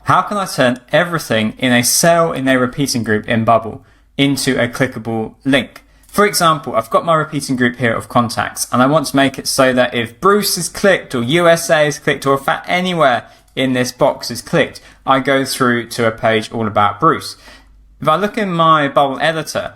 How can I turn everything in a cell in a repeating group in Bubble into a clickable link? For example, I've got my repeating group here of contacts, and I want to make it so that if Bruce is clicked or USA is clicked, or if anywhere in this box is clicked, I go through to a page all about Bruce. If I look in my Bubble editor,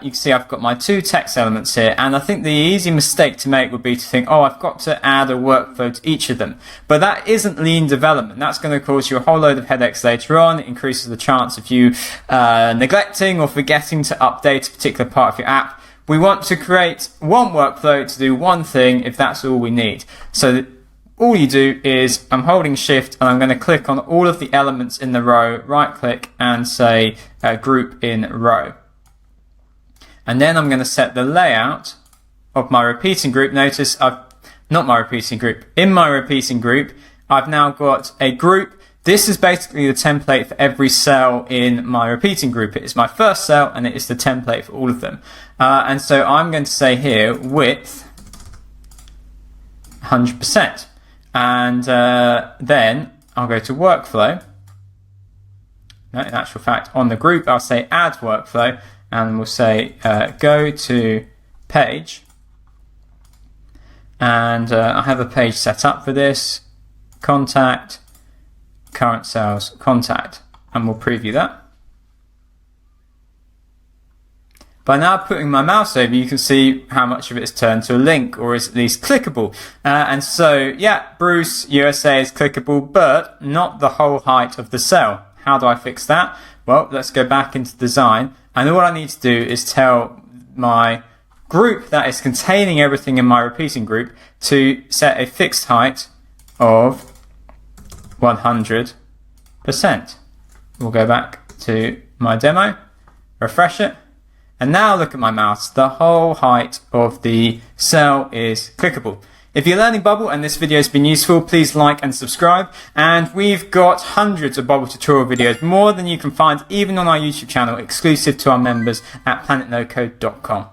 you can see I've got my 2 text elements here, and I think the easy mistake to make would be to think, oh, I've got to add a workflow to each of them. But that isn't lean development. That's going to cause you a whole load of headaches later on. It increases the chance of you neglecting or forgetting to update a particular part of your app. We want to create one workflow to do one thing if that's all we need. So all you do is I'm holding shift and I'm going to click on all of the elements in the row, right click and say group in row. And then I'm going to set the layout of my repeating group. Notice in my repeating group, I've now got a group. This is basically the template for every cell in my repeating group. It is my first cell and it is the template for all of them. And so I'm going to say here width 100%. And then I'll go to workflow. No, in actual fact, on the group, I'll say add workflow. And we'll say go to page, and I have a page set up for this, contact, current sales, contact, and we'll preview that. By now putting my mouse over, you can see how much of it is turned to a link, or is at least clickable. And so, yeah, Bruce USA is clickable, but not the whole height of the cell. How do I fix that? Well, let's go back into design. And all I need to do is tell my group that is containing everything in my repeating group to set a fixed height of 100%. We'll go back to my demo, refresh it, and now look at my mouse. The whole height of the cell is clickable. If you're learning Bubble and this video has been useful, please like and subscribe. And we've got hundreds of Bubble tutorial videos, more than you can find even on our YouTube channel, exclusive to our members at planetnocode.com.